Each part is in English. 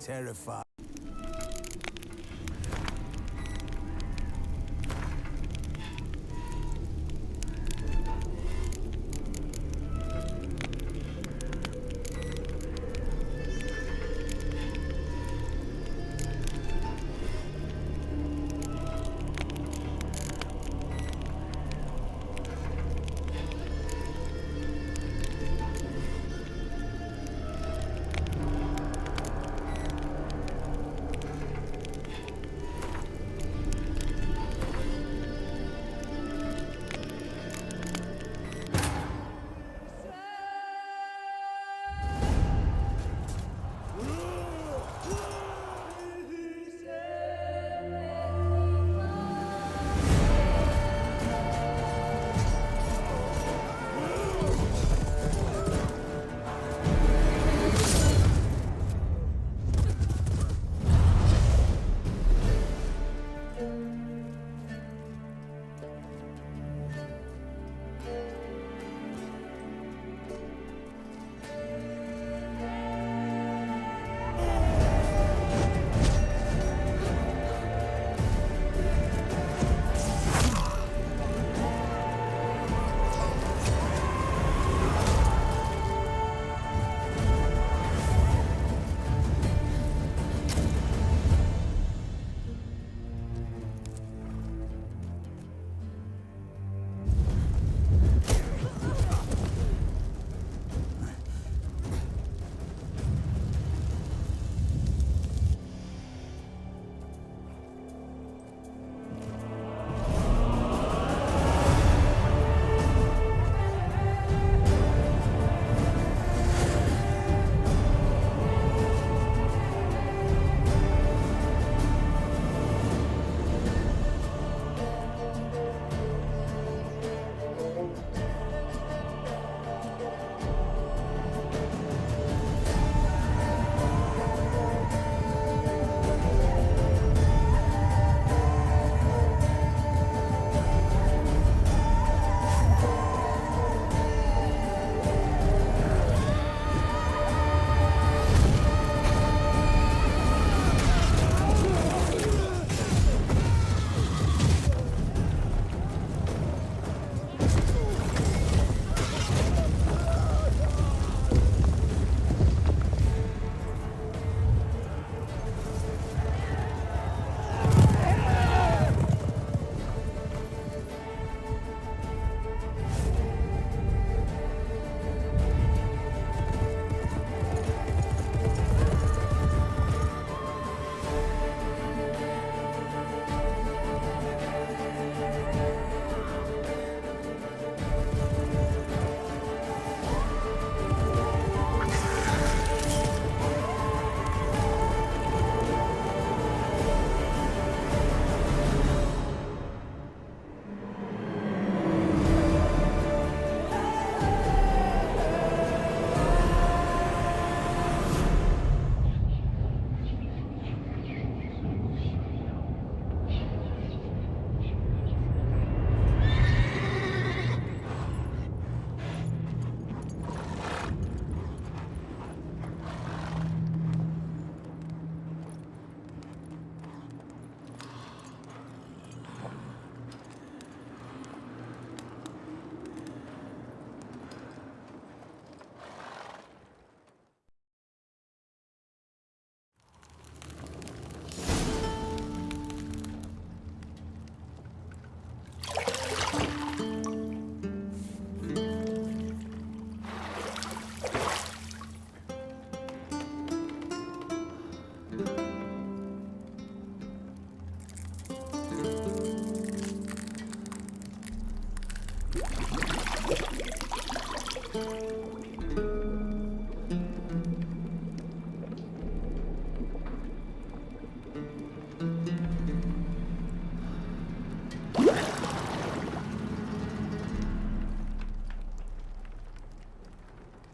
terrified.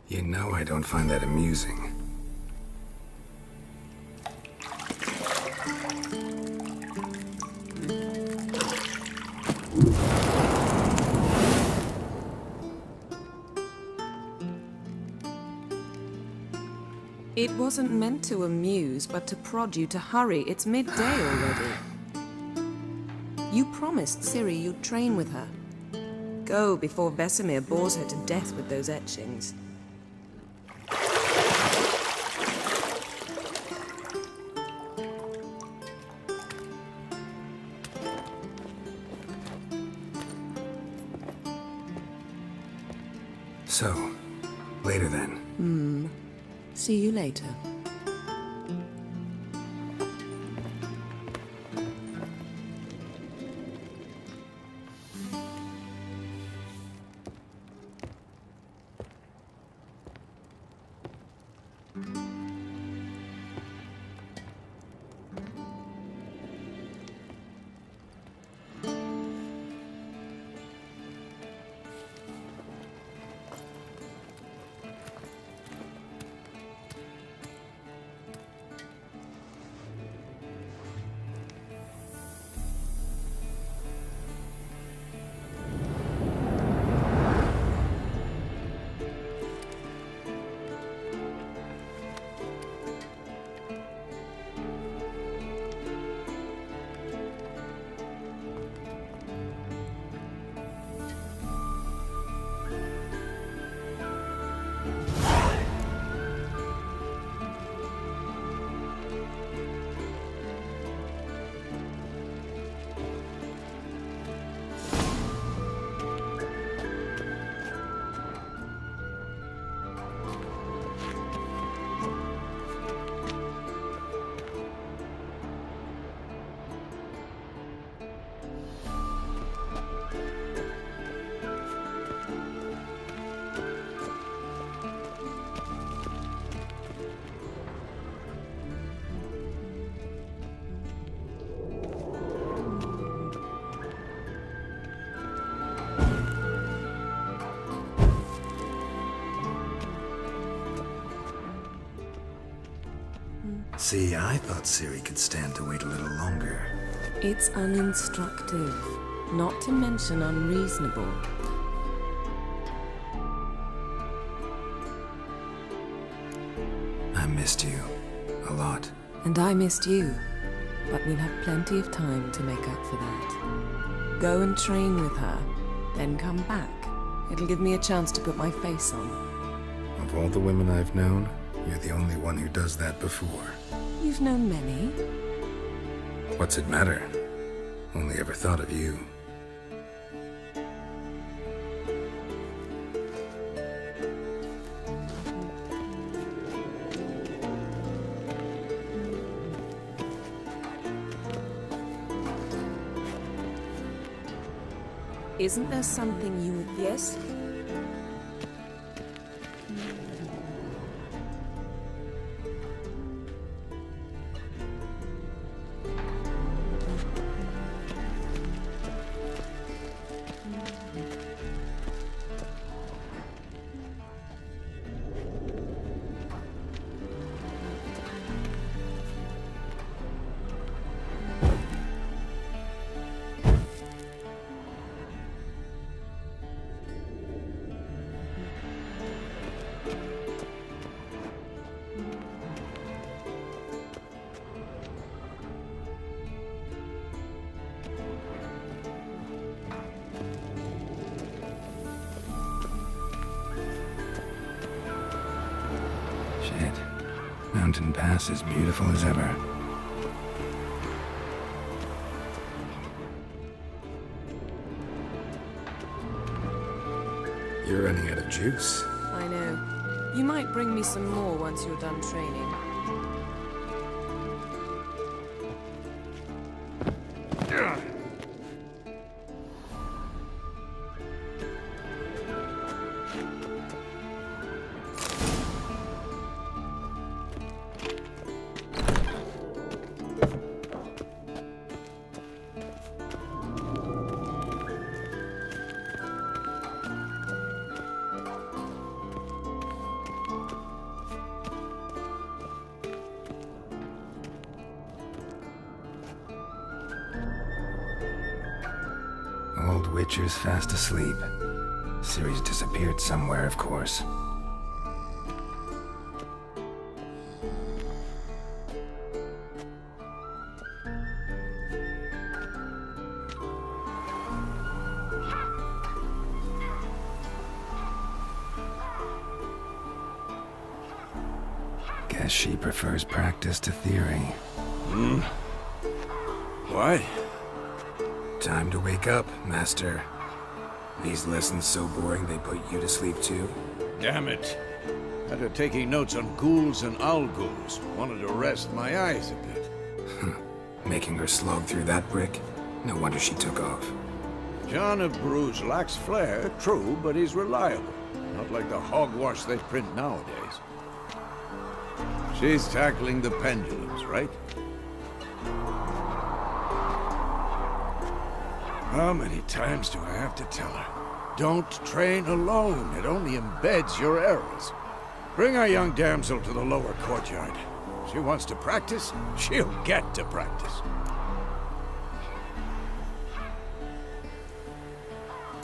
You know I don't find that amusing. It wasn't meant to amuse, but to prod you to hurry. It's midday already. You promised Ciri you'd train with her. Go before Vesemir bores her to death with those etchings. So, later then. See you later. See, I thought Ciri could stand to wait a little longer. It's uninstructive, not to mention unreasonable. I missed you. A lot. And I missed you, but we'll have plenty of time to make up for that. Go and train with her, then come back. It'll give me a chance to put my face on. Of all the women I've known, you're the only one who does that before. You've known many. What's it matter? Only ever thought of you. Isn't there something you... Yes? Mountain Pass is beautiful as ever. You're running out of juice. I know. You might bring me some more once you're done training. Old Witcher's fast asleep. Ciri's disappeared somewhere, of course. Guess she prefers practice to theory. What? Time to wake up, Master. These lessons so boring they put you to sleep too? Damn it. After taking notes on ghouls and ghouls, wanted to rest my eyes a bit. Making her slog through that brick? No wonder she took off. John of Bruges lacks flair, true, but he's reliable. Not like the hogwash they print nowadays. She's tackling the pendulums, right? How many times do I have to tell her? Don't train alone. It only embeds your errors. Bring our young damsel to the lower courtyard. She wants to practice, she'll get to practice.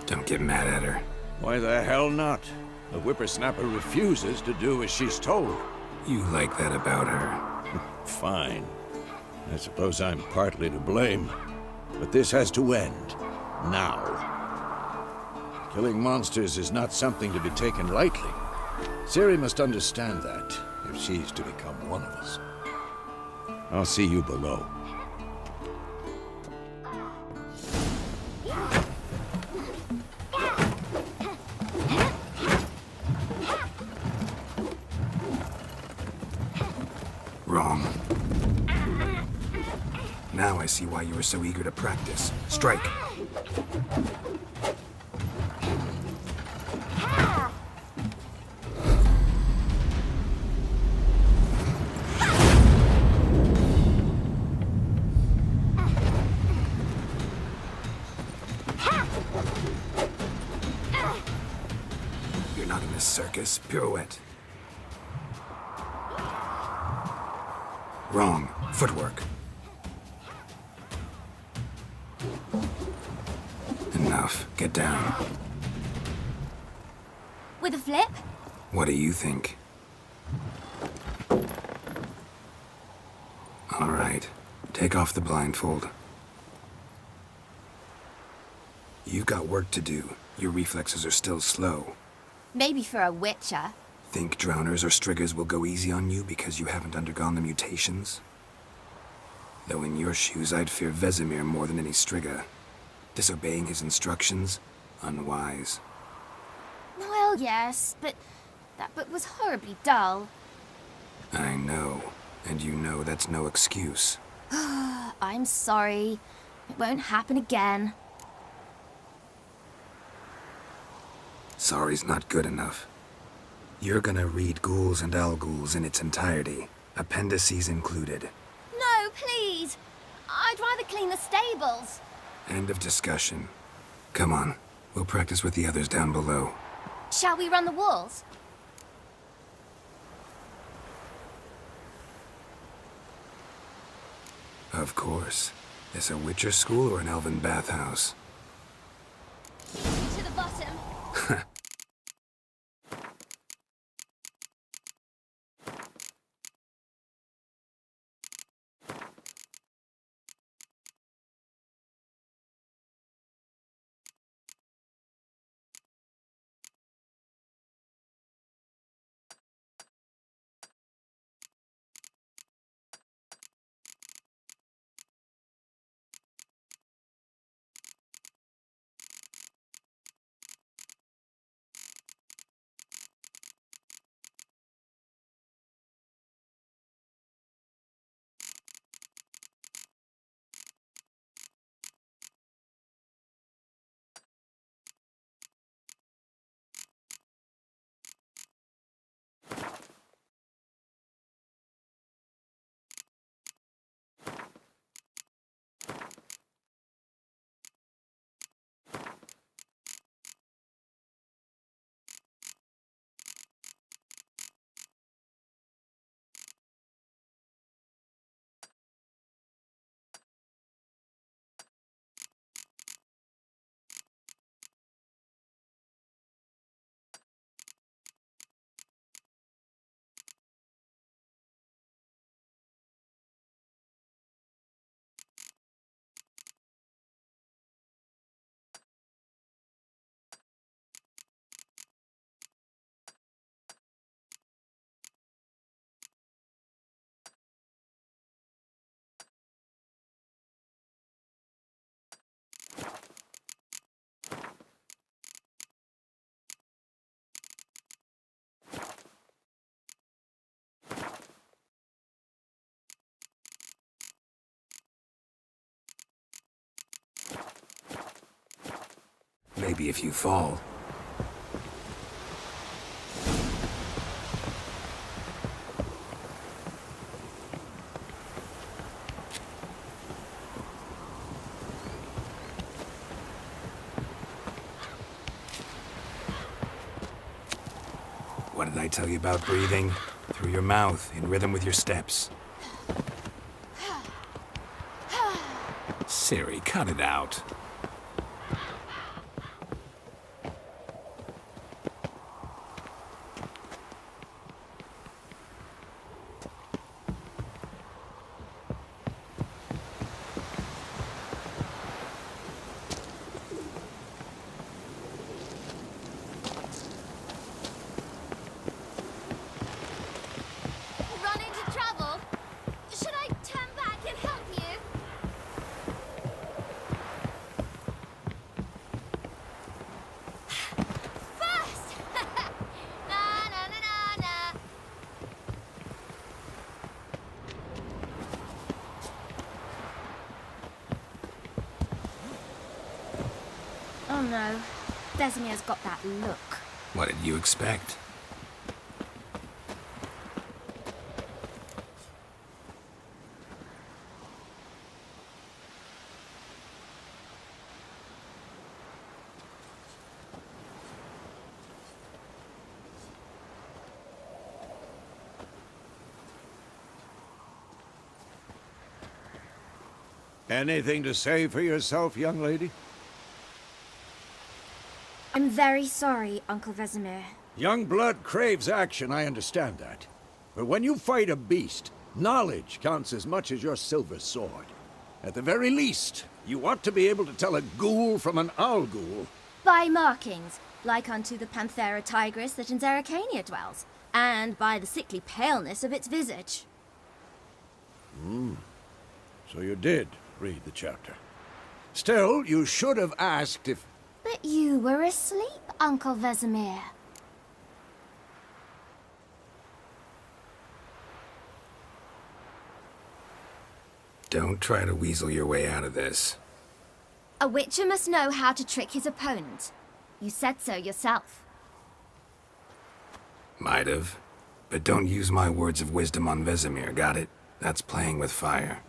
Don't get mad at her. Why the hell not? The whippersnapper refuses to do as she's told. You like that about her. Fine. I suppose I'm partly to blame. But this has to end. Now. Killing monsters is not something to be taken lightly. Ciri must understand that, if she's to become one of us. I'll see you below. Wrong. Now I see why you were so eager to practice. Strike! You're not in a circus. Pirouette. Wrong. Footwork. Enough. Get down. With a flip? What do you think? All right. Take off the blindfold. You've got work to do. Your reflexes are still slow. Maybe for a witcher. Think drowners or striggers will go easy on you because you haven't undergone the mutations? Though in your shoes, I'd fear Vesemir more than any strigger. Disobeying his instructions? Unwise. Well, yes, but that book was horribly dull. I know. And you know that's no excuse. I'm sorry. It won't happen again. Sorry's not good enough. You're gonna read Ghouls and Ghouls in its entirety, appendices included. No, please! I'd rather clean the stables. End of discussion. Come on, we'll practice with the others down below. Shall we run the walls? Of course. This a Witcher school or an elven bathhouse? To the bottom. maybe if you fall. What did I tell you about breathing? Through your mouth, in rhythm with your steps. Ciri, cut it out. Run into trouble? Should I turn back and help you? First! Na na na na na. Oh no, Vesemir's got that look. What did you expect? Anything to say for yourself, young lady? I'm very sorry, Uncle Vesemir. Young blood craves action, I understand that. But when you fight a beast, knowledge counts as much as your silver sword. At the very least, you ought to be able to tell a ghoul from an owl ghoul. By markings, like unto the Panthera tigris that in Zerrikania dwells, and by the sickly paleness of its visage. So you did read the chapter. Still, you should have asked if... But you were asleep, Uncle Vesemir. Don't try to weasel your way out of this. A witcher must know how to trick his opponent. You said so yourself. Might have. But don't use my words of wisdom on Vesemir, got it? That's playing with fire.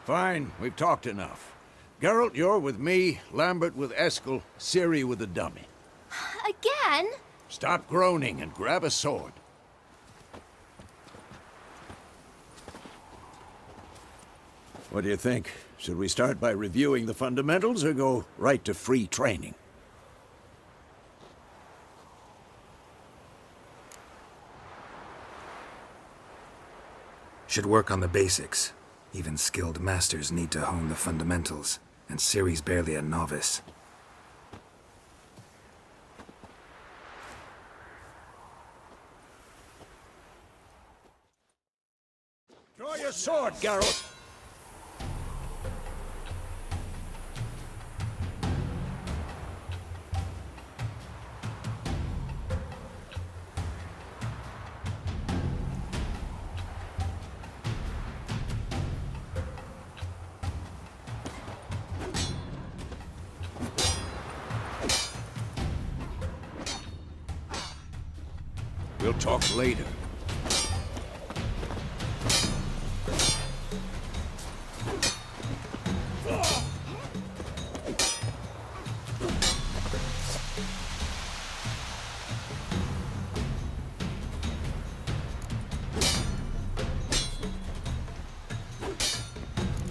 Fine, we've talked enough. Geralt, you're with me, Lambert with Eskel, Ciri with the dummy. Again? Stop groaning and grab a sword. What do you think? Should we start by reviewing the fundamentals or go right to free training? Should work on the basics. Even skilled masters need to hone the fundamentals, and Ciri's barely a novice. Draw your sword, Geralt! We'll talk later.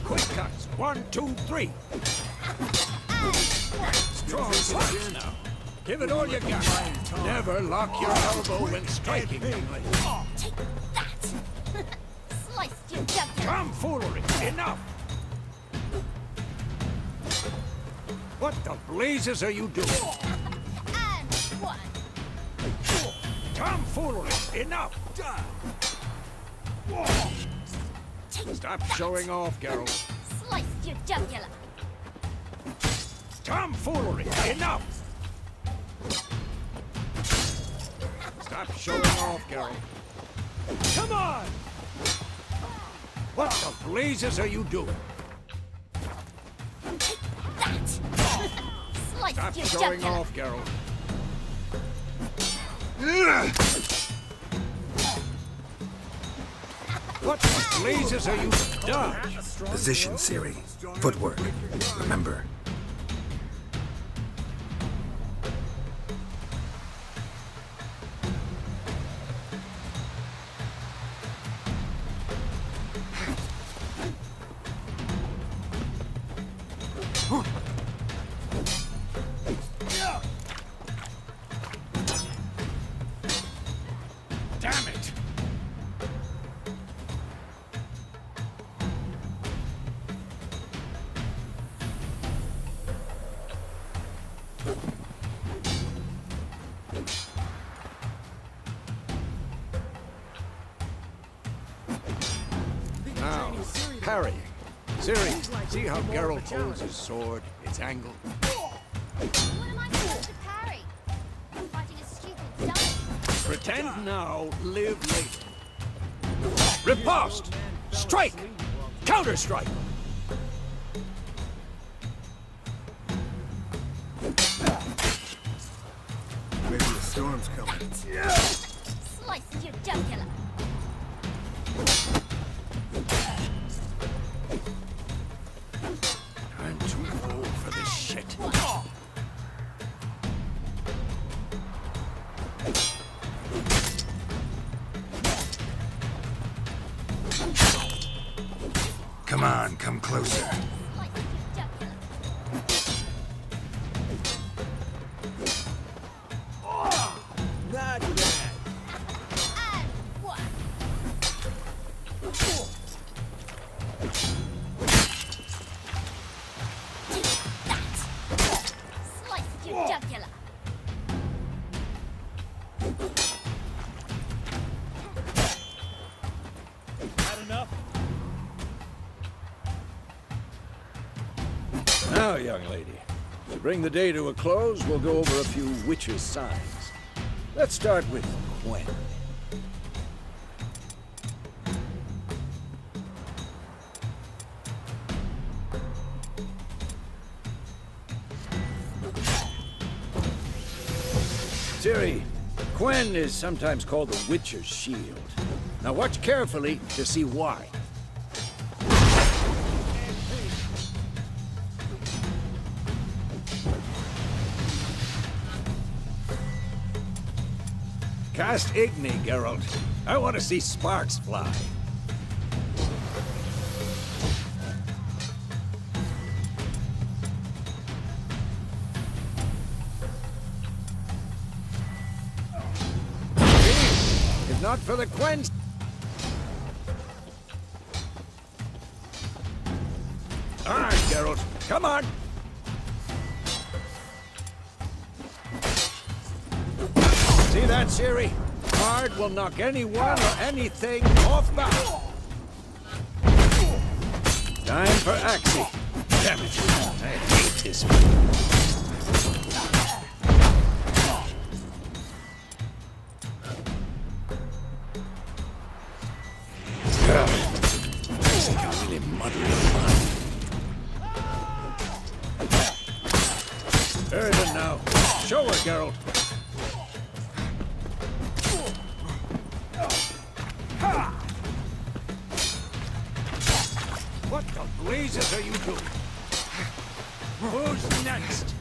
Quick cuts. 1, 2, 3. Strong punch now. Give it all you got. Never lock your elbow when striking. Take that! Sliced your jugular. Tomfoolery! Enough! What the blazes are you doing? And one. Tomfoolery! Enough! Take Stop that. showing off, Geralt. Sliced your jugular. Tomfoolery! Enough! Stop showing off, Geralt. Come on! What the blazes are you doing? Take that! Slice Stop your showing jugular. off, Geralt. What the blazes are you dodge? Position, Ciri. Footwork. Remember. Damn it! Now, parry. Ciri, see how Geralt holds his sword, its angle? What am I supposed to parry? I'm fighting a stupid dummy. Pretend now, live later. Riposte! Strike! Counter-strike! Maybe the storm's coming. Slice your jugular. I'm too old for this shit. Come on, come closer. Slice your jugular. Not bad. And what? Slice your jugular. Now, young lady, to bring the day to a close, we'll go over a few witches' signs. Let's start with Gwen. Ciri, Gwen is sometimes called the Witcher's Shield. Now watch carefully to see why. Cast Igni, Geralt. I want to see sparks fly. If not for the Gwen... All right, Geralt. Come on. See that, Ciri? Hard will knock anyone or anything off balance. Time for Axie. Damn it. I hate this one. This can really muddle your mind. Erden now. Show her, Geralt. What the blazes are you doing? Who's next?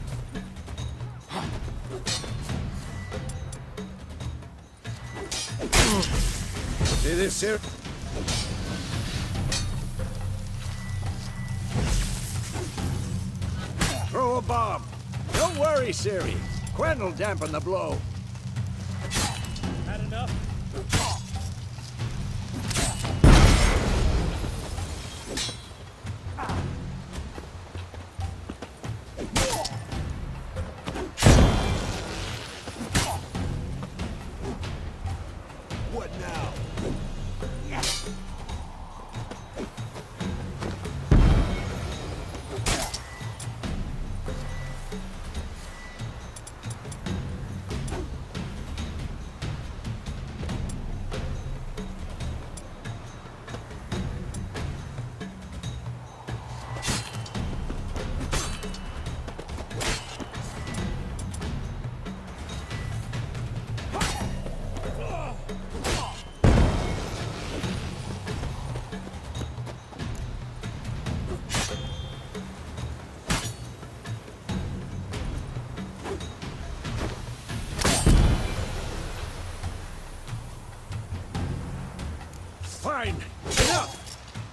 See this here? Throw a bomb. Don't worry, Ciri. Gwen will dampen the blow. Had enough? What now?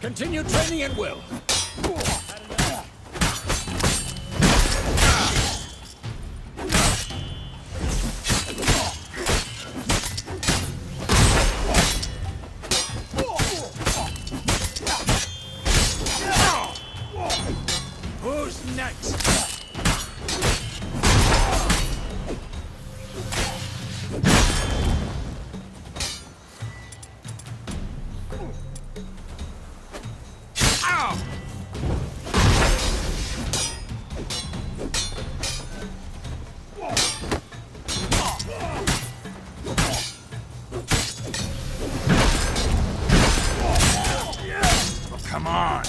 Continue training at will. Who's next? Come on!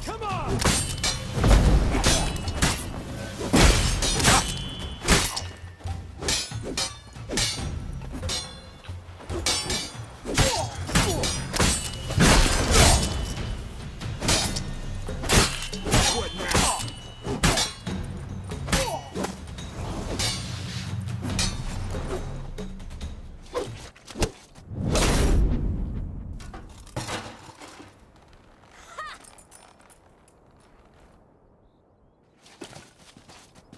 Come on!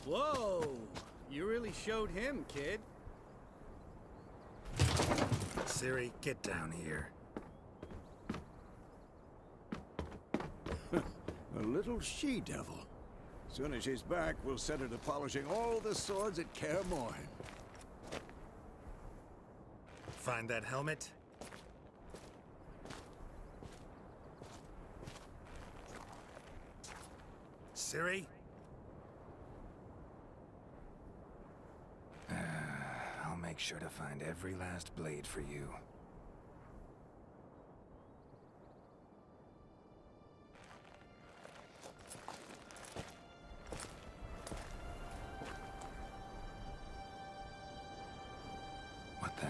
Whoa! You really showed him, kid. Ciri, get down here. A little she-devil. Soon as she's back, we'll set her to polishing all the swords at KAER MORHEN. Find that helmet? Ciri? I'll make sure to find every last blade for you. What the?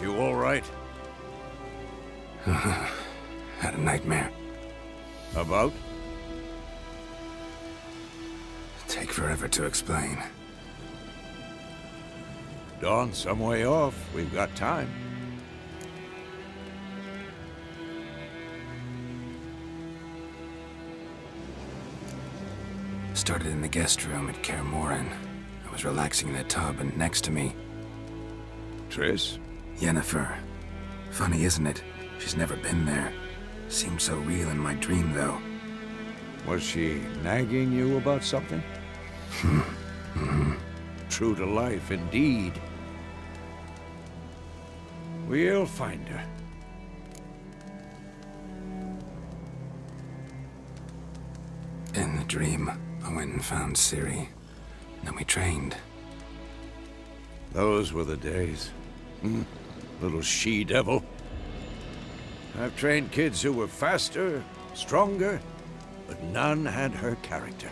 You all right? Had a nightmare. About? Take forever to explain. Dawn's some way off. We've got time. Started in the guest room at KAER MORHEN. I was relaxing in a tub, and next to me, Triss? YENNEFER. Funny, isn't it? She's never been there. Seemed so real in my dream, though. Was she nagging you about something? True to life, indeed. We'll find her. In the dream, I went and found Ciri. Then we trained. Those were the days. Little she-devil. I've trained kids who were faster, stronger, but none had her character.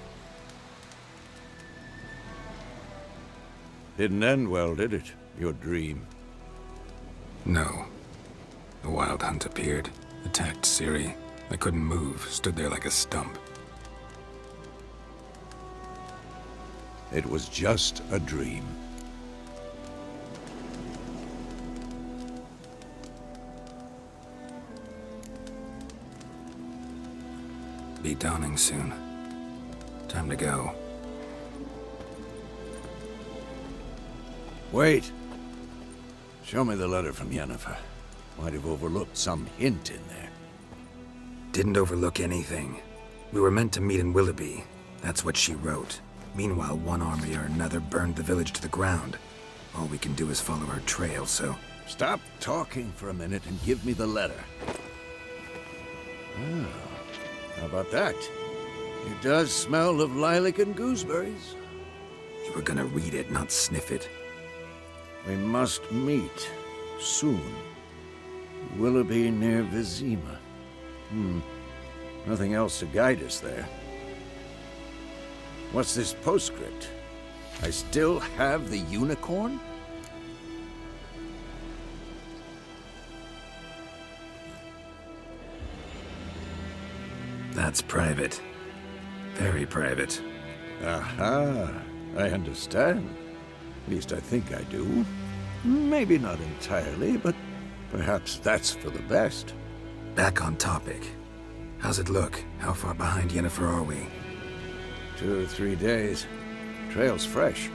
Didn't end well, did it? Your dream. No. The Wild Hunt appeared, attacked Ciri. I couldn't move, stood there like a stump. It was just a dream. Be dawning soon. Time to go. Wait. Show me the letter from Yennefer. Might have overlooked some hint in there. Didn't overlook anything. We were meant to meet in Willoughby. That's what she wrote. Meanwhile, one army or another burned the village to the ground. All we can do is follow her trail, so... Stop talking for a minute and give me the letter. Ah, how about that? It does smell of lilac and gooseberries. You were gonna read it, not sniff it. We must meet soon. Willoughby near Vizima. Nothing else to guide us there. What's this postscript? I still have the unicorn? That's private. Very private. Aha, I understand. At least I think I do. Maybe not entirely, but perhaps that's for the best. Back on topic. How's it look? How far behind Yennefer are we? 2 or 3 days. Trail's fresh,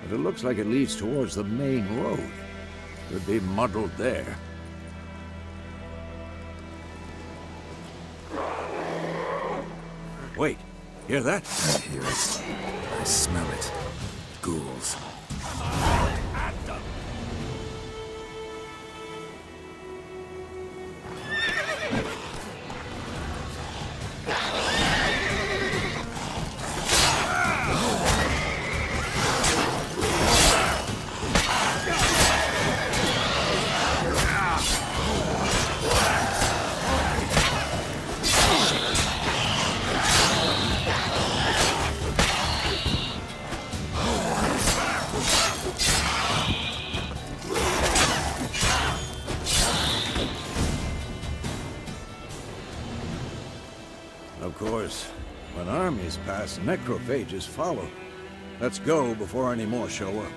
but it looks like it leads towards the main road. Could be muddled there. Wait, hear that? I hear it. I smell it. Ghouls. Of course, when armies pass, necrophages follow. Let's go before any more show up.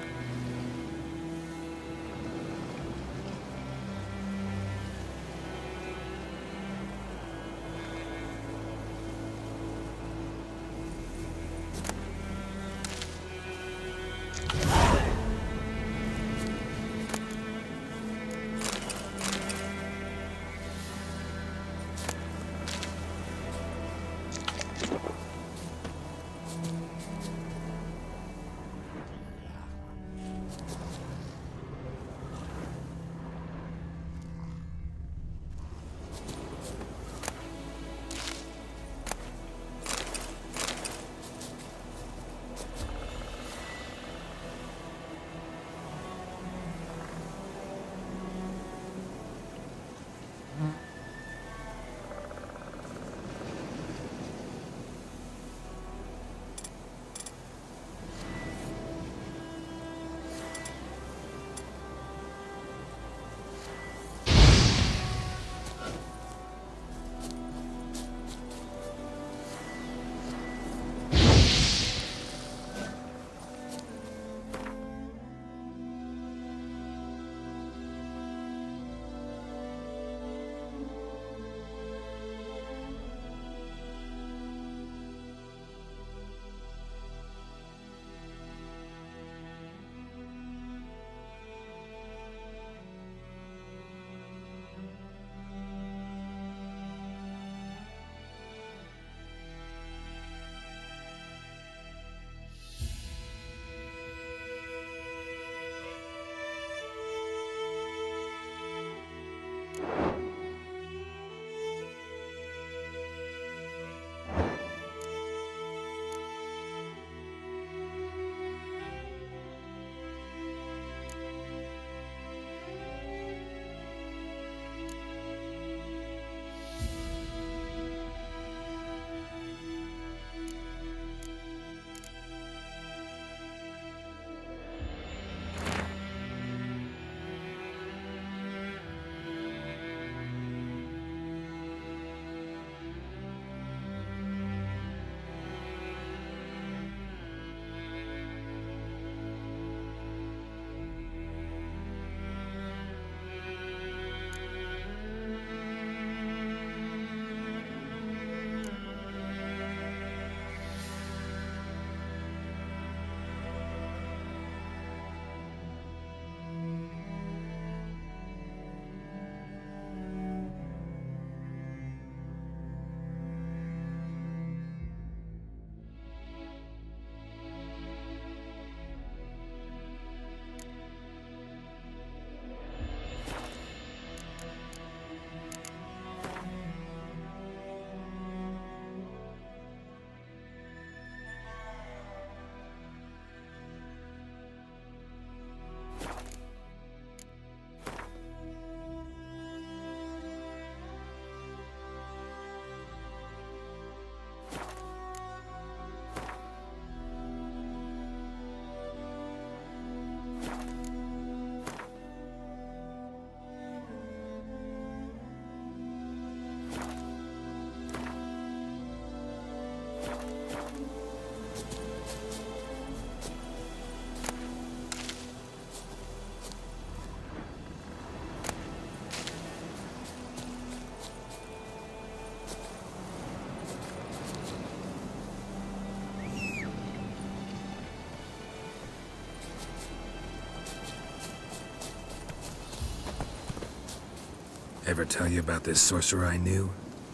Ever tell you about this sorcerer I knew?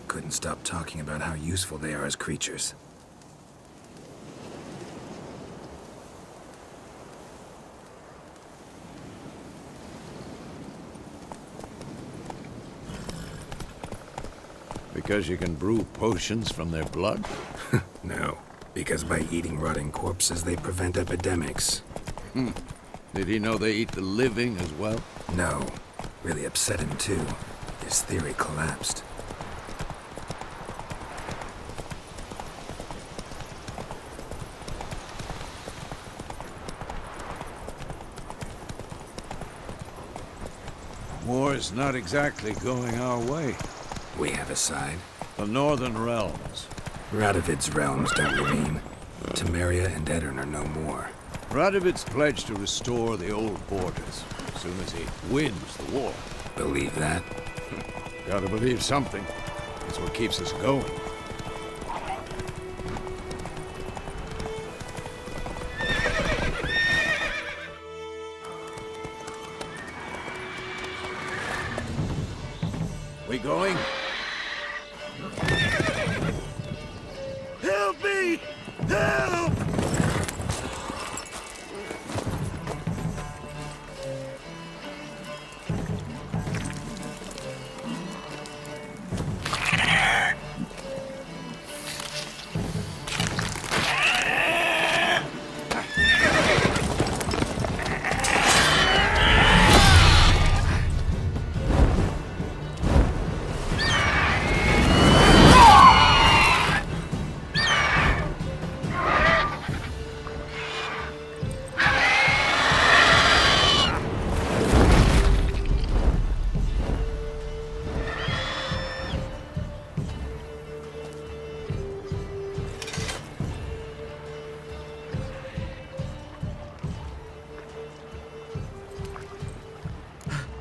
Couldn't stop talking about how useful they are as creatures. Because you can brew potions from their blood? No, because by eating rotting corpses, they prevent epidemics. Did he know they eat the living as well? No, really upset him too. His theory collapsed. War's not exactly going our way. We have a side. The Northern Realms. Radovid's realms don't remain. Temeria and Edirn are no more. Radovid's pledged to restore the old borders as soon as he wins the war. Believe that? Gotta believe something. That's what keeps us going. We going? Help me! Help!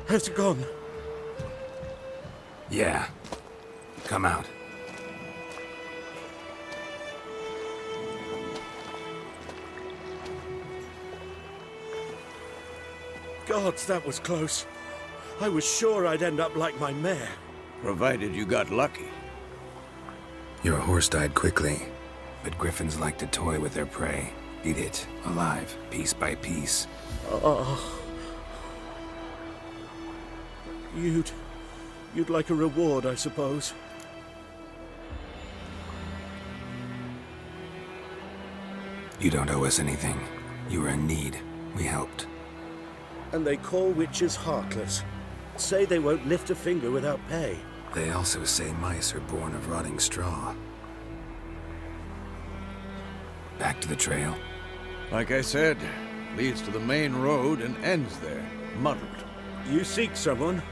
Has it gone? Yeah. Come out. Gods, that was close. I was sure I'd end up like my mare. Provided you got lucky. Your horse died quickly, but griffins like to toy with their prey. Eat it, alive, piece by piece. Oh. You'd like a reward, I suppose. You don't owe us anything. You were in need. We helped. And they call witches heartless. Say they won't lift a finger without pay. They also say mice are born of rotting straw. Back to the trail. Like I said, leads to the main road and ends there, muddled. You seek someone?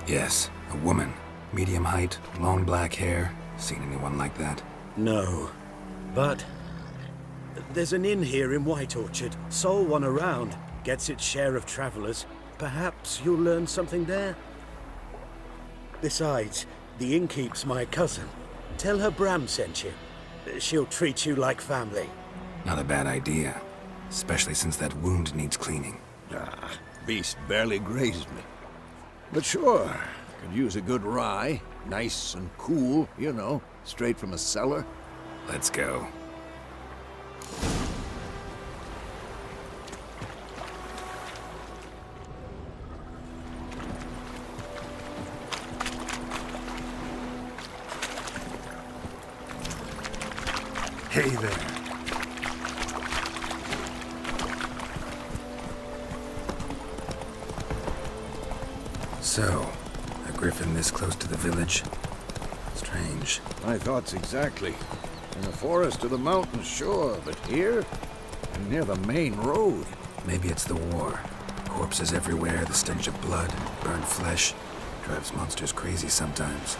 Yes, a woman. Medium height, long black hair. Seen anyone like that? No. But there's an inn here in White Orchard. Sole one around. Gets its share of travelers. Perhaps you'll learn something there? Besides, the innkeep's my cousin. Tell her Bram sent you. She'll treat you like family. Not a bad idea. Especially since that wound needs cleaning. Beast barely grazed me. But sure, could use a good rye. Nice and cool, you know, straight from a cellar. Let's go. Hey there. So, a griffin this close to the village? Strange. My thoughts exactly. In the forest or the mountains, sure, but here? And near the main road. Maybe it's the war. Corpses everywhere, the stench of blood, burned flesh. Drives monsters crazy sometimes.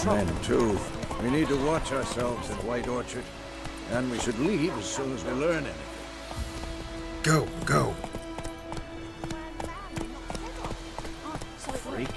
Men, too. We need to watch ourselves in White Orchard. And we should leave as soon as we learn anything. Go, go. Freak.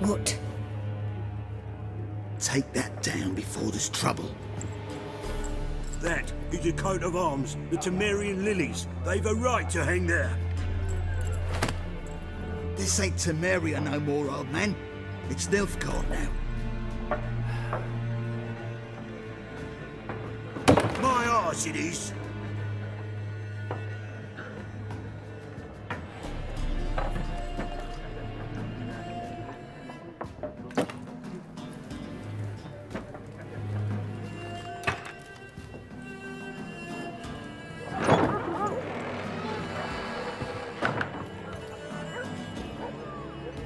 What? Take that down before there's trouble. That is a coat of arms, the Temerian lilies. They've a right to hang there. This ain't Temeria no more, old man. It's Nilfgaard now. My arse it is.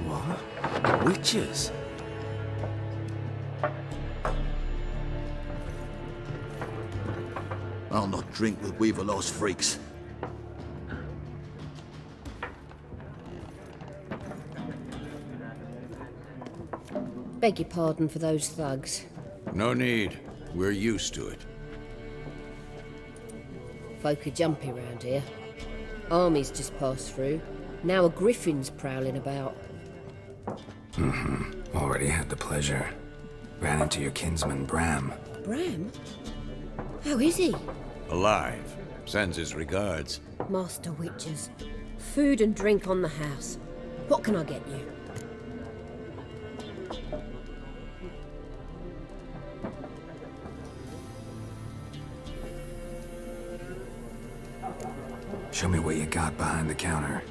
What? Witches? I'll not drink with Weaverlaw's freaks. Beg your pardon for those thugs. No need. We're used to it. Folk are jumpy round here. Armies just passed through. Now a griffin's prowling about. Already had the pleasure. Ran into your kinsman, Bram. Bram? How is he? Alive. Sends his regards. Master Witches. Food and drink on the house. What can I get you? Show me what you got behind the counter.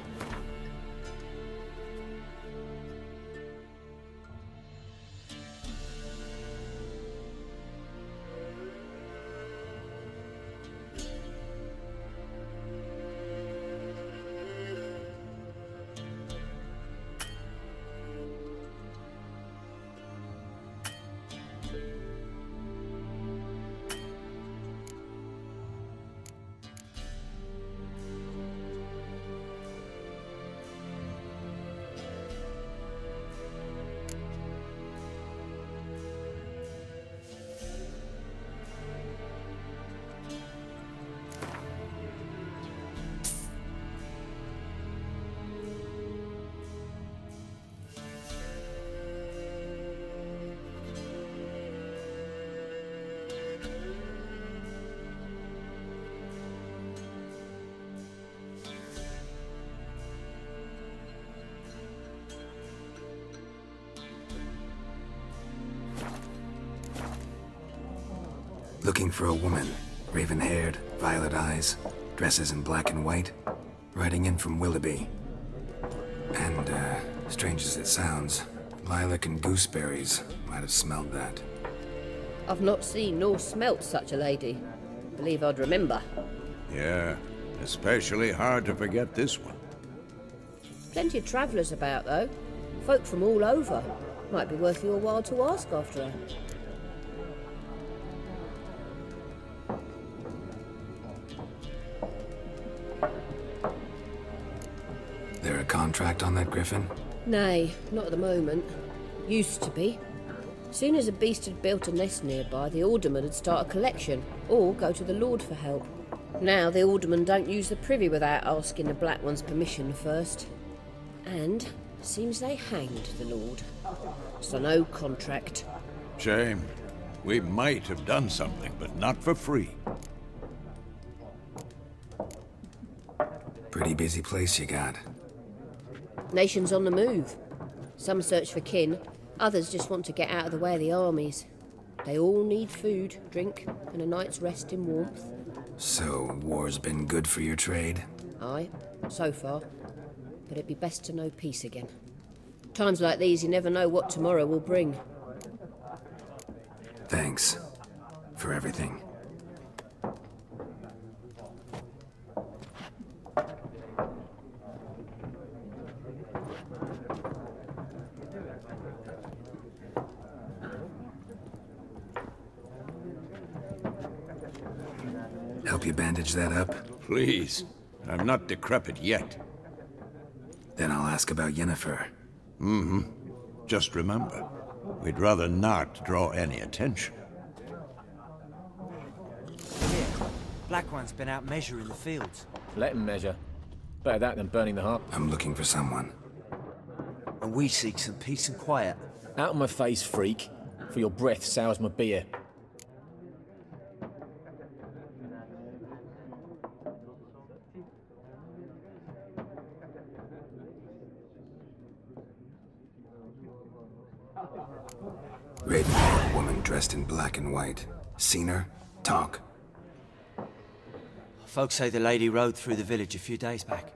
Looking for a woman. Raven-haired, violet eyes, dresses in black and white. Riding in from Willoughby. And, strange as it sounds, lilac and gooseberries might have smelled that. I've not seen nor smelt such a lady. Believe I'd remember. Yeah, especially hard to forget this one. Plenty of travellers about, though. Folk from all over. Might be worth your while to ask after her. There a contract on that griffin? Nay, not at the moment. Used to be. Soon as a beast had built a nest nearby, the alderman would start a collection, or go to the Lord for help. Now the alderman don't use the privy without asking the Black One's permission first. And seems they hanged the Lord. So no contract. Shame. We might have done something, but not for free. Pretty busy place you got. Nations on the move. Some search for kin, others just want to get out of the way of the armies. They all need food, drink, and a night's rest in warmth. So, war's been good for your trade? Aye, so far. But it'd be best to know peace again. Times like these, you never know what tomorrow will bring. Thanks. For everything. help you bandage that up? Please. I'm not decrepit yet. Then I'll ask about Yennefer. Just remember, we'd rather not draw any attention. Here, Black One's been out measuring the fields. Let him measure. Better that than burning the heart. I'm looking for someone. And we seek some peace and quiet. Out of my face, freak. For your breath sours my beer. Raven-haired woman dressed in black and white. Seen her? Talk. Folks say the lady rode through the village a few days back.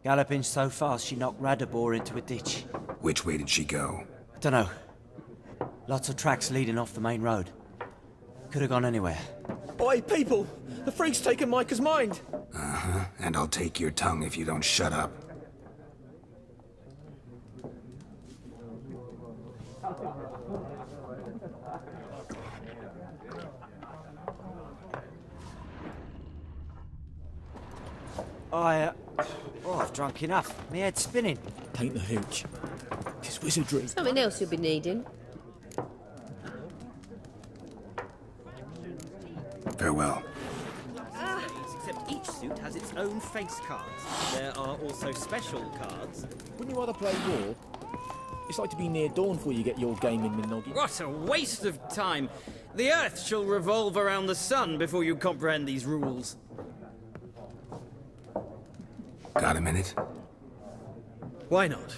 Galloping so fast she knocked Radabor into a ditch. Which way did she go? I don't know. Lots of tracks leading off the main road. Could have gone anywhere. Oi, people! The freak's taken Micah's mind! Uh-huh. And I'll take your tongue if you don't shut up. I've drunk enough. My head's spinning. Paint the hooch. It's wizardry. Something else you'll be needing. Farewell. Except each suit has its own face cards. There are also special cards. Wouldn't you rather play war? It's like to be near dawn before you get your game in Minogi. What a waste of time! The Earth shall revolve around the sun before you comprehend these rules. Got a minute? Why not?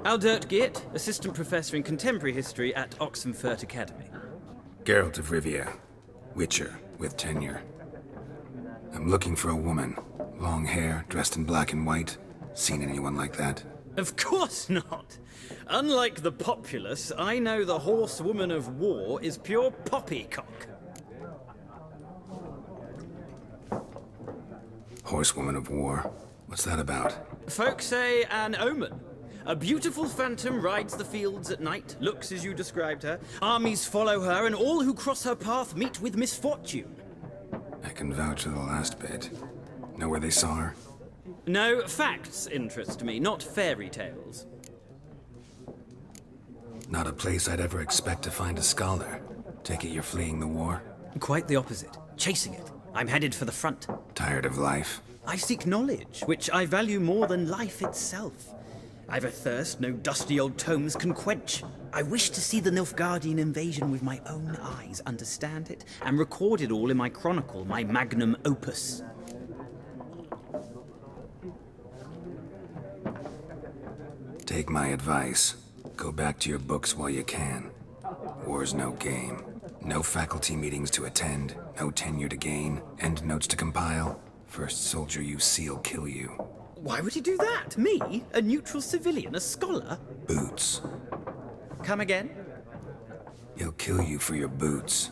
Aldert Geert, Assistant Professor in Contemporary History at Oxenfurt Academy. Geralt of Rivia. Witcher, with tenure. I'm looking for a woman. Long hair, dressed in black and white. Seen anyone like that? Of course not! Unlike the populace, I know the horsewoman of war is pure poppycock. Horsewoman of war? What's that about? Folk say an omen. A beautiful phantom rides the fields at night, looks as you described her. Armies follow her, and all who cross her path meet with misfortune. I can vouch for the last bit. Know where they saw her? No, facts interest me, not fairy tales. Not a place I'd ever expect to find a scholar. Take it you're fleeing the war? Quite the opposite. Chasing it. I'm headed for the front. Tired of life? I seek knowledge, which I value more than life itself. I've a thirst no dusty old tomes can quench. I wish to see the Nilfgaardian invasion with my own eyes, understand it, and record it all in my chronicle, my magnum opus. Take my advice. Go back to your books while you can. War's no game. No faculty meetings to attend, no tenure to gain, end notes to compile. First soldier you see'll kill you. Why would he do that? Me? A neutral civilian? A scholar? Boots. Come again? He'll kill you for your boots.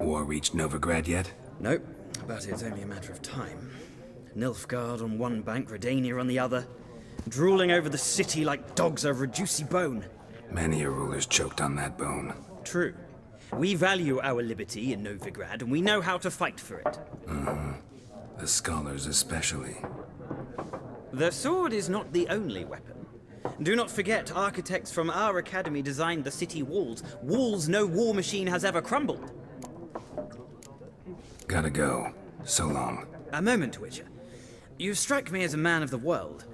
War reached Novigrad yet? Nope, but it's only a matter of time. Nilfgaard on one bank, Redania on the other. Drooling over the city like dogs over a juicy bone. Many a ruler's choked on that bone. True. We value our liberty in Novigrad, and we know how to fight for it. The scholars especially. The sword is not the only weapon. Do not forget, architects from our academy designed the city walls. Walls no war machine has ever crumbled. Gotta go. So long. A moment, Witcher. You strike me as a man of the world.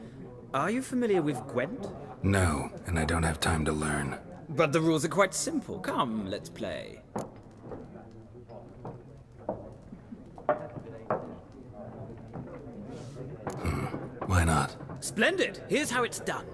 Are you familiar with Gwent? No, and I don't have time to learn. But the rules are quite simple. Come, let's play. Why not? Splendid! Here's how it's done.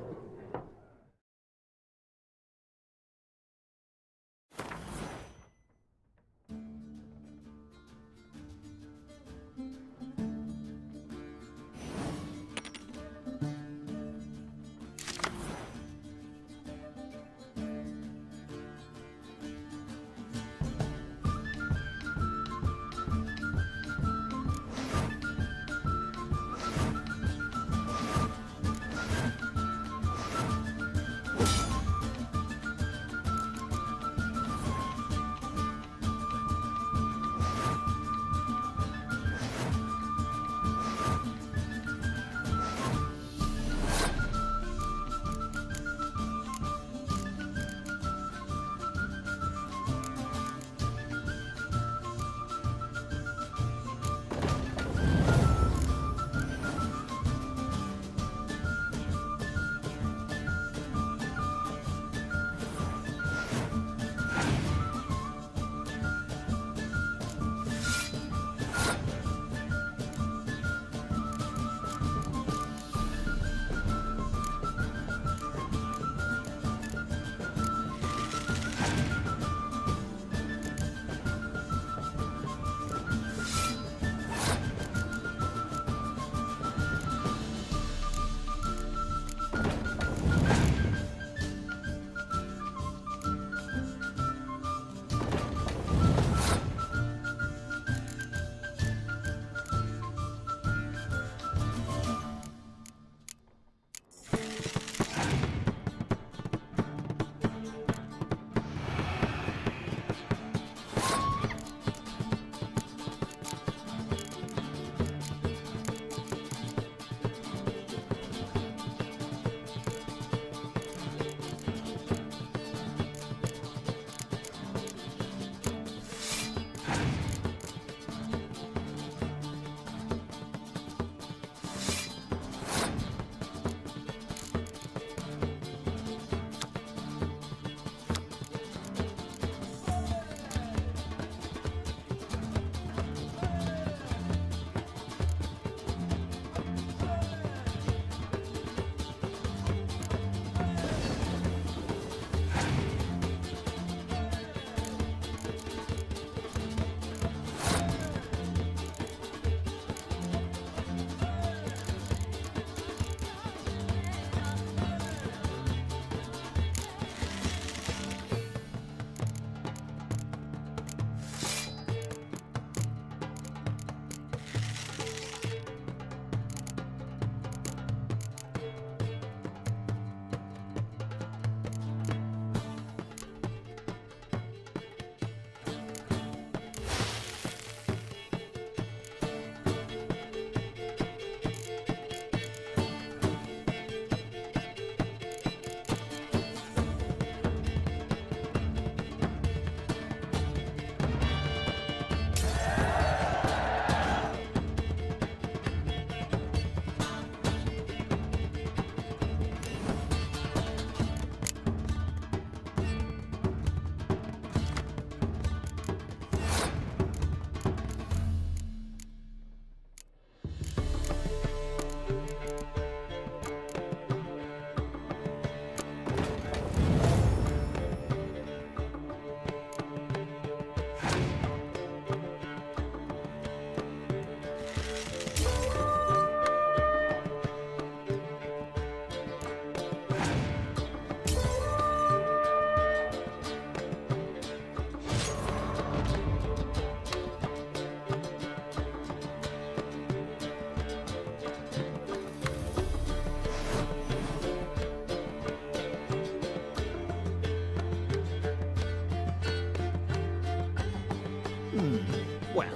Well,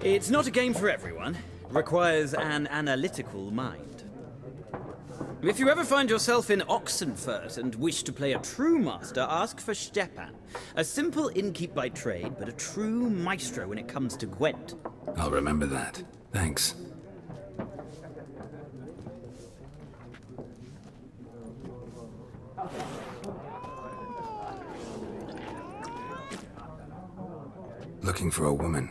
it's not a game for everyone. Requires an analytical mind. If you ever find yourself in Oxenfurt and wish to play a true master, ask for Stepan. A simple innkeep by trade, but a true maestro when it comes to Gwent. I'll remember that. Thanks. Looking for a woman.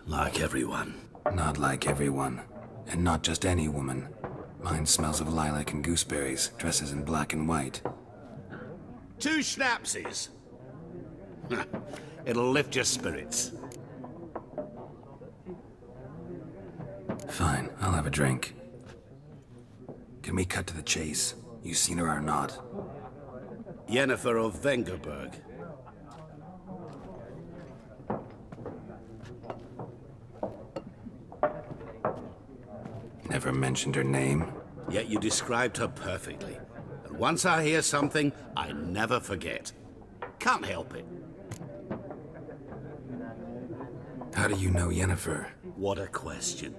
Like everyone. Not like everyone. And not just any woman. Mine smells of lilac and gooseberries, dresses in black and white. 2 schnapsies. It'll lift your spirits. Fine, I'll have a drink. Can we cut to the chase? You seen her or not? Yennefer of VENGERBERG. Never mentioned her name? Yet you described her perfectly. And once I hear something, I never forget. Can't help it. How do you know Yennefer? What a question.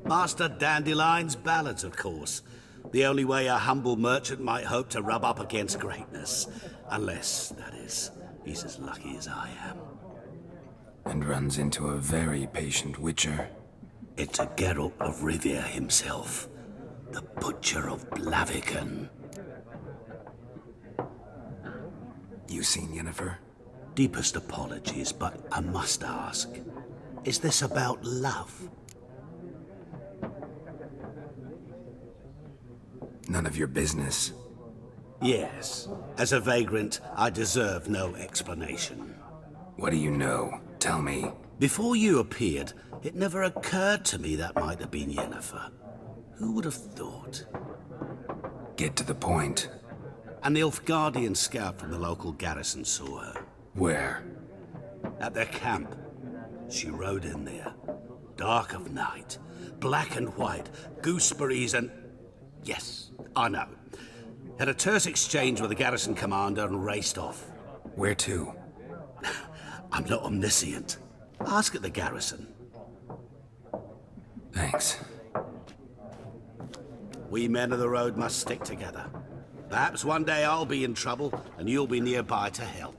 Master Dandelion's ballads, of course. The only way a humble merchant might hope to rub up against greatness. Unless, that is, he's as lucky as I am. And runs into a very patient witcher. It's a Geralt of Rivia himself. The Butcher of Blaviken. You seen Yennefer? Deepest apologies, but I must ask. Is this about love? None of your business. Yes. As a vagrant, I deserve no explanation. What do you know? Tell me. Before you appeared, it never occurred to me that might have been Yennefer. Who would have thought? Get to the point. An Nilfgaardian scout from the local garrison saw her. Where? At their camp. She rode in there. Dark of night. Black and white. Gooseberries and... Yes, I know. Had a terse exchange with the garrison commander and raced off. Where to? I'm not omniscient. Ask at the garrison. Thanks. We men of the road must stick together. Perhaps one day I'll be in trouble and you'll be nearby to help.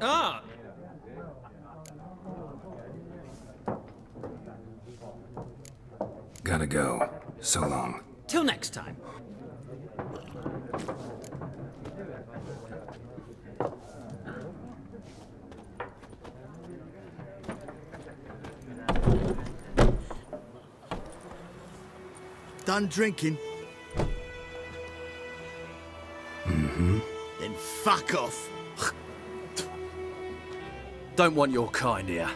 Ah! Gotta go. So long. Till next time. Done drinking? Mm-hmm. Then fuck off. Don't want your kind here.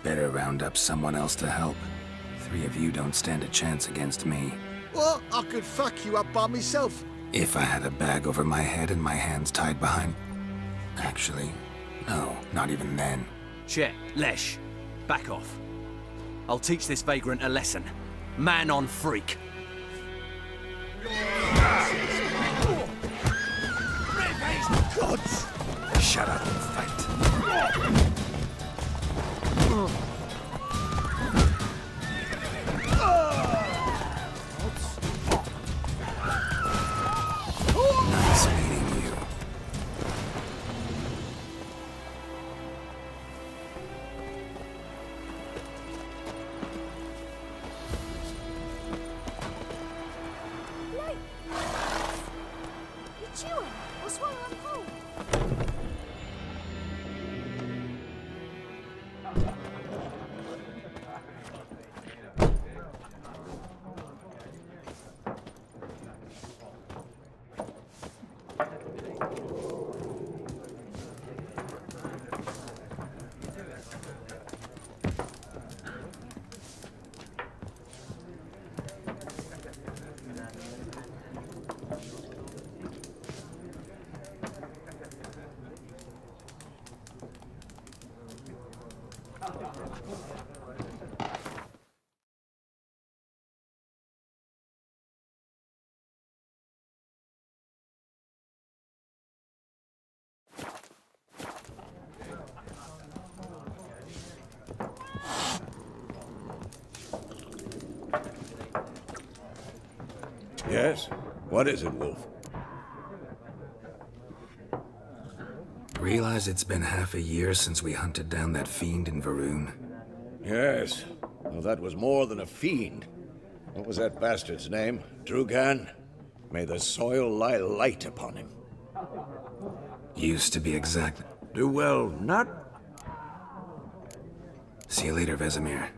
Better round up someone else to help. 3 of you don't stand a chance against me. What? I could fuck you up by myself. If I had a bag over my head and my hands tied behind... Actually, no, not even then. Chet, Lesh, back off. I'll teach this vagrant a lesson. Man on freak. Gods! Shut up and fight. Nice meeting you. You're chewing. What's wrong? I'm cold. Yes? What is it, Wolf? Realize it's been half a year since we hunted down that fiend in Varun? Yes. Well, that was more than a fiend. What was that bastard's name? Drugan? May the soil lie light upon him. Used to be exact. Well, not... See you later, Vesemir.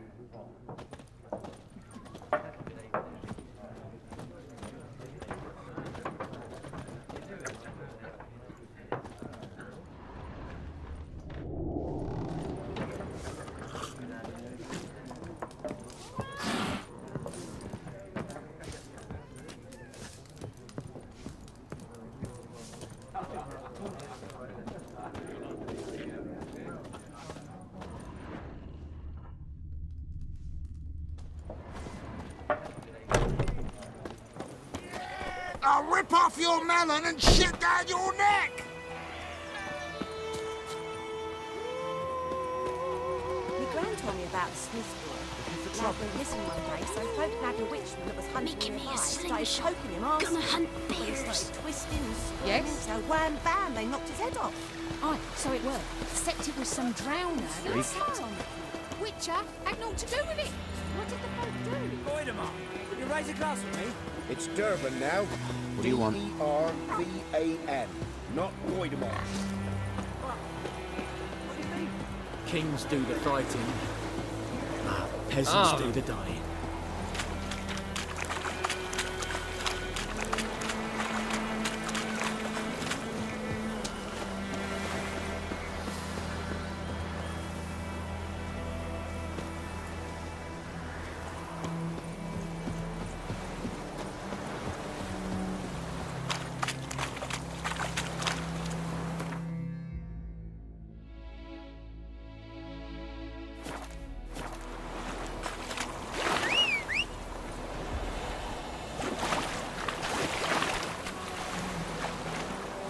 I'll rip off your melon and shit down your neck! My gran told me about Smithsboro. Lad went missing one day, so folk nagged a witchman that was hunting nearby. Started poking him arse. Gonna hunt He bears. started twisting and screaming, Yes? so wham bam, they knocked his head off. Aye, so it were. Except it was some drowner that sat on it. Witcher had naught to do with it. What did the folk do? Voidemar, will you raise a glass with me? It's Durban now. What do you want? D-E-R-V-A-N, not Voidemar. Kings do the fighting. Peasants do the dying.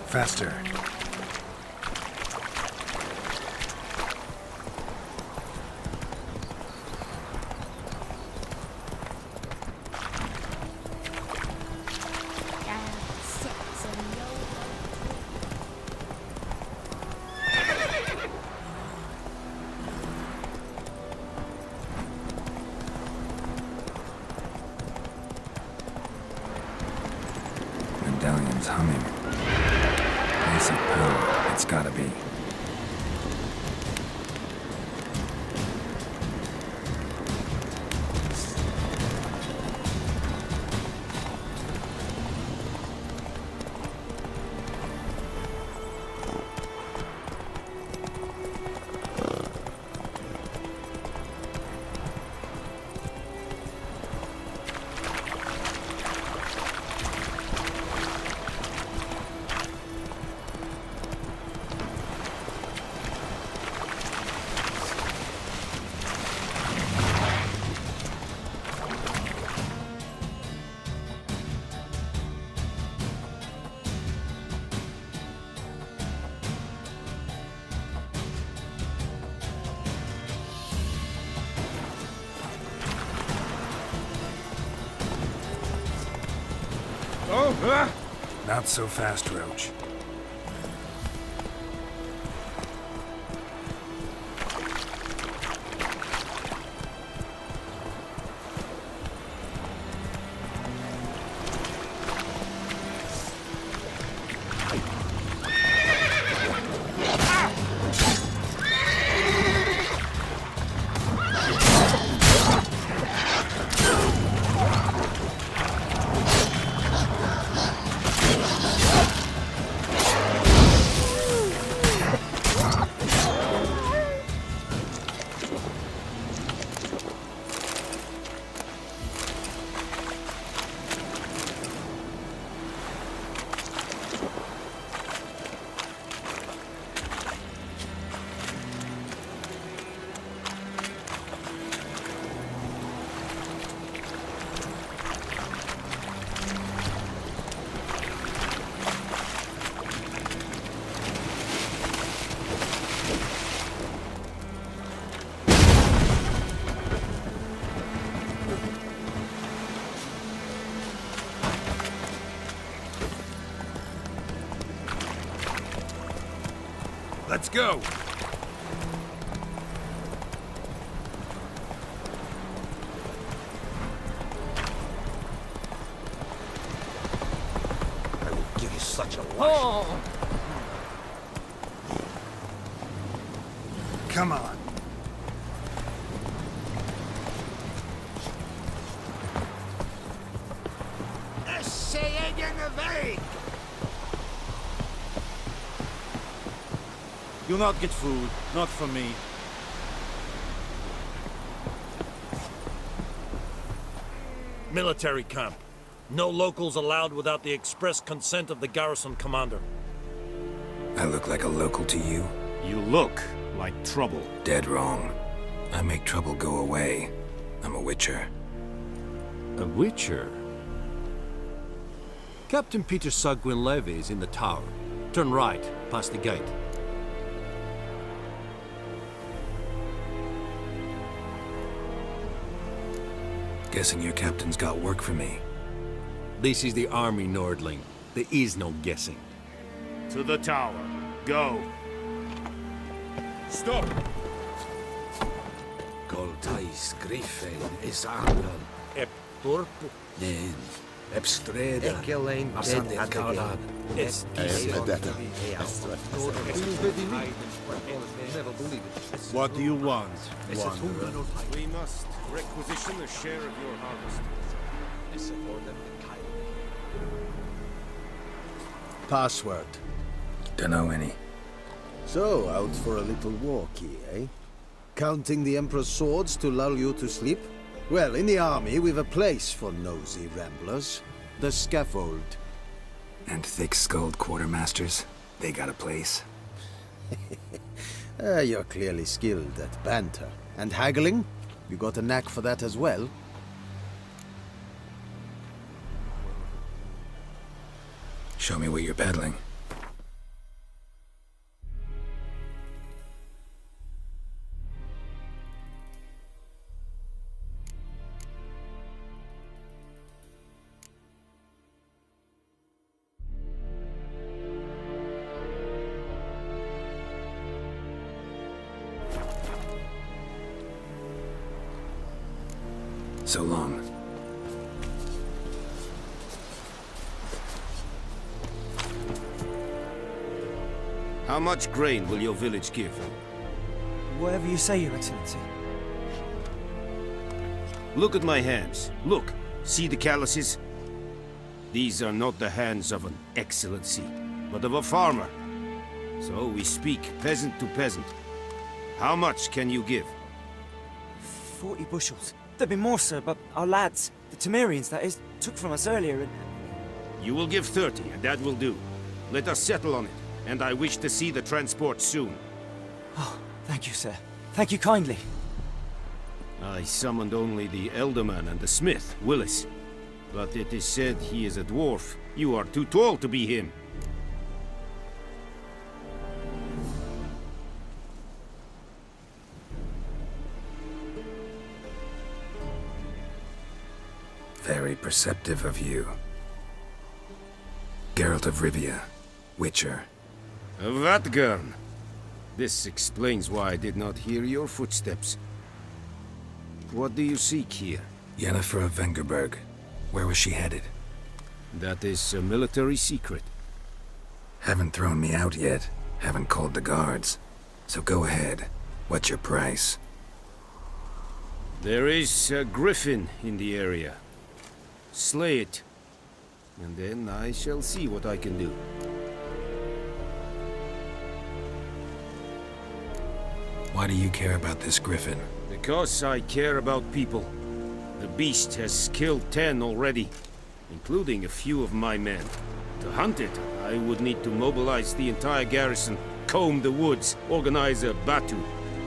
Faster. Medallion's humming. Place of power, it's gotta be. Not so fast, Roach. Let's go! I will give you such a lash. Come on. You'll not get food, not from me. Military camp. No locals allowed without the express consent of the garrison commander. I look like a local to you? You look like trouble. Dead wrong. I make trouble go away. I'm a witcher. A witcher? Captain Peter Sagwin Levy is in the tower. Turn right, past the gate. Guessing your captain's got work for me. This is the army, Nordling. There is no guessing. To the tower. Go. Stop! Goltais Griffin is Angan. Ep Turp. Nen. Epstreda. Ekelein Asante Kalan. Es What do you want, wanderer? We must requisition a share of your harvest. Password. Dunno any. So, out for a little walkie, eh? Counting the Emperor's swords to lull you to sleep? Well, in the army, we've a place for nosy ramblers. The scaffold. And thick-skulled quartermasters? They got a place. You're clearly skilled at banter. And haggling? You got a knack for that as well? Show me what you're peddling. So long. How much grain will your village give? Whatever you say, Your Excellency. Look at my hands. Look. See the calluses? These are not the hands of an excellency, but of a farmer. So we speak peasant to peasant. How much can you give? 40 bushels. There'd be more, sir, but our lads, the Temerians, that is, took from us earlier and... You will give 30, and that will do. Let us settle on it, and I wish to see the transport soon. Oh, thank you, sir. Thank you kindly. I summoned only the Elderman and the smith, Willis. But it is said he is a dwarf. You are too tall to be him. Very perceptive of you. Geralt of Rivia, Witcher. Vatgern. This explains why I did not hear your footsteps. What do you seek here? Yennefer of Vengerberg. Where was she headed? That is a military secret. Haven't thrown me out yet. Haven't called the guards. So go ahead. What's your price? There is a griffin in the area. Slay it. And then I shall see what I can do. Why do you care about this griffin? Because I care about people. The beast has killed 10 already, including a few of my men. To hunt it, I would need to mobilize the entire garrison, comb the woods, organize a batu.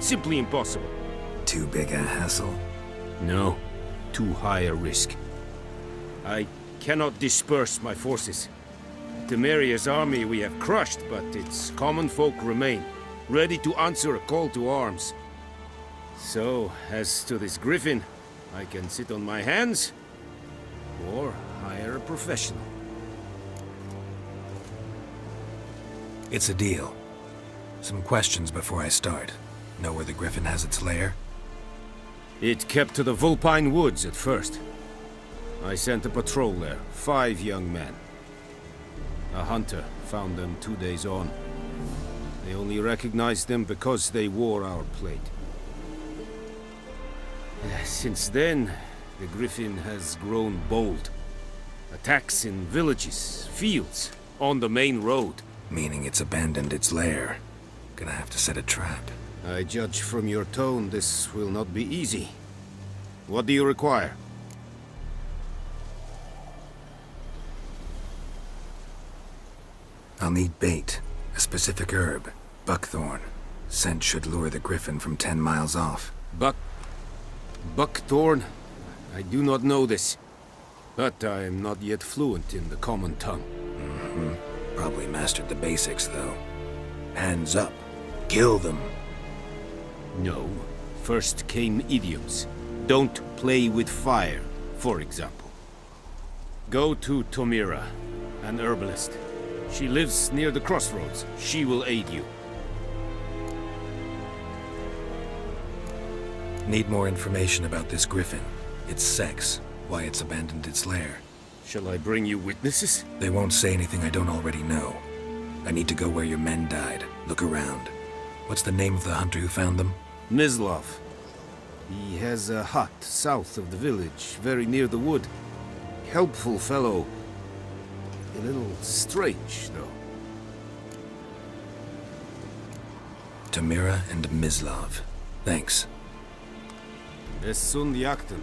Simply impossible. Too big a hassle? No, too high a risk. I cannot disperse my forces. Temeria's army we have crushed, but its common folk remain, ready to answer a call to arms. So, as to this griffin, I can sit on my hands, or hire a professional. It's a deal. Some questions before I start. Know where the griffin has its lair? It kept to the Vulpine Woods at first. I sent a patrol there, 5 young men. A hunter found them 2 days on. They only recognized them because they wore our plate. Since then, the griffin has grown bold. Attacks in villages, fields, on the main road. Meaning it's abandoned its lair. Gonna have to set a trap. I judge from your tone this will not be easy. What do you require? I'll need bait. A specific herb. Buckthorn. Scent should lure the griffin from 10 miles off. Buckthorn? I do not know this. But I am not yet fluent in the common tongue. Probably mastered the basics, though. Hands up. Kill them. No. First came idioms. Don't play with fire, for example. Go to Tomira, an herbalist. She lives near the crossroads. She will aid you. Need more information about this griffin. Its sex, why it's abandoned its lair. Shall I bring you witnesses? They won't say anything I don't already know. I need to go where your men died. Look around. What's the name of the hunter who found them? Mislav. He has a hut south of the village, very near the wood. Helpful fellow. A little strange, though. Tamira and Mislav. Thanks. Es sunt Yakten.